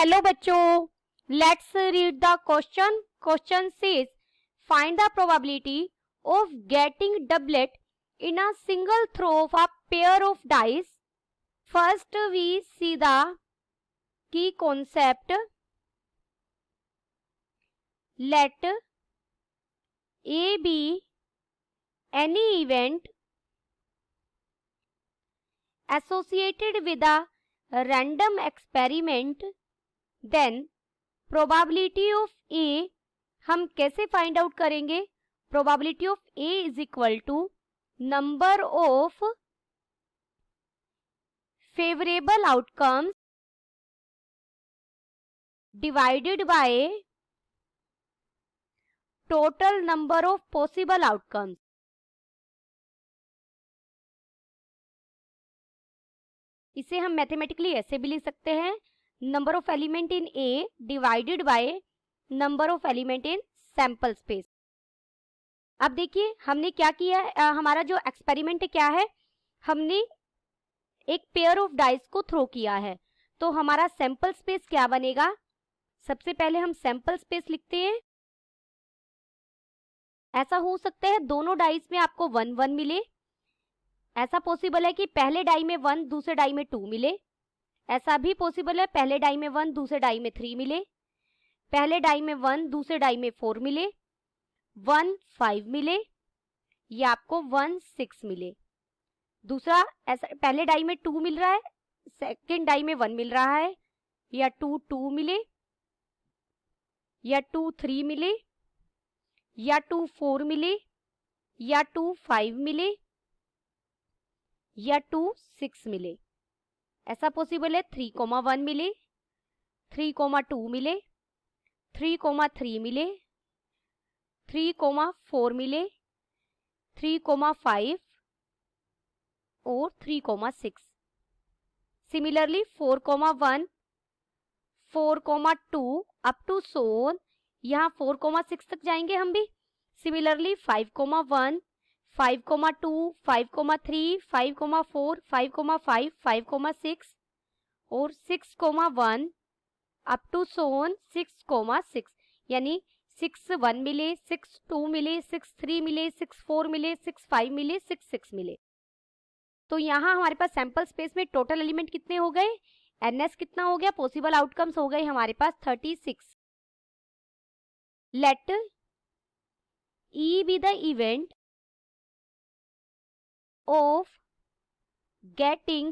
Hello बच्चों, let's read the question. Question says find the probability of getting doublet in a single throw of a pair of dice. First we see the key concept. Let A be any event associated with a random experiment, then probability of A हम कैसे find out करेंगे? probability of A is equal to number of favorable outcomes divided by total number of possible outcomes. इसे हम mathematically ऐसे भी लिख सकते हैं, number of element in A divided by number of element in sample space. अब देखिए हमने क्या किया है, हमारा जो एक्सपेरिमेंट क्या है, हमने एक पेयर ऑफ डाइस को थ्रो किया है. तो हमारा सैंपल स्पेस क्या बनेगा? सबसे पहले हम सैंपल स्पेस लिखते हैं. ऐसा हो सकता है दोनों डाइस में आपको 1 1 मिले. ऐसा पॉसिबल है कि पहले डाई में 1 दूसरे डाई में 2 मिले. ऐसा भी पॉसिबल है पहले डाई में 1 दूसरे डाई में 3 मिले. पहले डाई में 1 दूसरे डाई में 4 मिले. 1 5 मिले या आपको 1 6 मिले. दूसरा ऐसा पहले डाई में 2 मिल रहा है, सेकेंड डाई में 1 मिल रहा है, या 2 2 मिले, या 2 3 मिले, या 2 4 मिले, या 2 5 मिले, या 2 6 मिले. ऐसा पॉसिबल है 3 1 मिले, 3 2 मिले, 3 3 मिले, 3 4 मिले, 3 5 और 3 6. सिमिलरली 4 1, 4 2 अप टू सोन, यहाँ 4 6 तक जाएंगे हम भी. सिमिलरली 5 1, 5 2, 5 3, 5 4, 5 5, 5 6 और 6 1 अप टू सोन 6 6. यानी 6 1 मिले, 6 2 मिले, 6 3 मिले, 6 4 मिले, 6 5 मिले, 6 6 मिले. तो यहाँ हमारे पास सैंपल स्पेस में टोटल एलिमेंट कितने हो गए? एनएस कितना हो गया? पॉसिबल आउटकम्स हो गए हमारे पास 36. Let E be the event of getting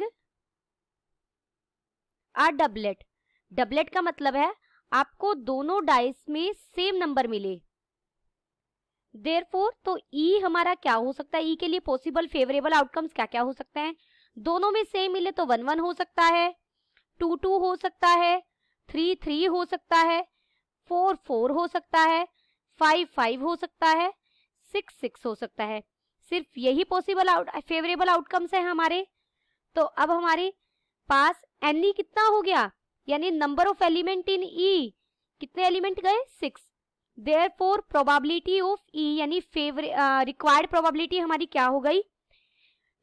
a doublet. Doublet का मतलब है आपको दोनों डाइस में सेम नंबर मिले. देयरफॉर तो ई हमारा क्या हो सकता है? ई के लिए पॉसिबल फेवरेबल आउटकम्स क्या क्या हो सकते हैं? दोनों में सेम मिले तो 1 1 हो सकता है, 2 2 हो सकता है, 3 3 हो सकता है, 4 4 हो सकता है, 5 5 हो सकता है, 6 6 हो सकता है. सिर्फ यही पॉसिबल फेवरेबल आउटकम्स है हमारे. तो अब हमारे पास एन ई कितना हो गया? यानी नंबर ऑफ एलिमेंट इन ई, कितने एलिमेंट गए? 6. देयरफॉर प्रोबेबिलिटी ऑफ ई यानी रिक्वायर्ड प्रोबेबिलिटी हमारी क्या हो गई?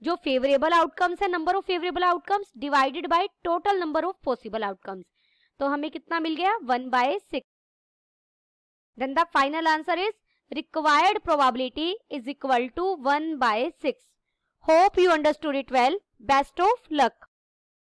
जो फेवरेबल आउटकम्स है, number of favourable outcomes divided by total number of possible outcomes. तो हमें कितना मिल गया? 1/6. Then the final answer is required probability is equal to 1/6. Hope you understood it well. Best of luck.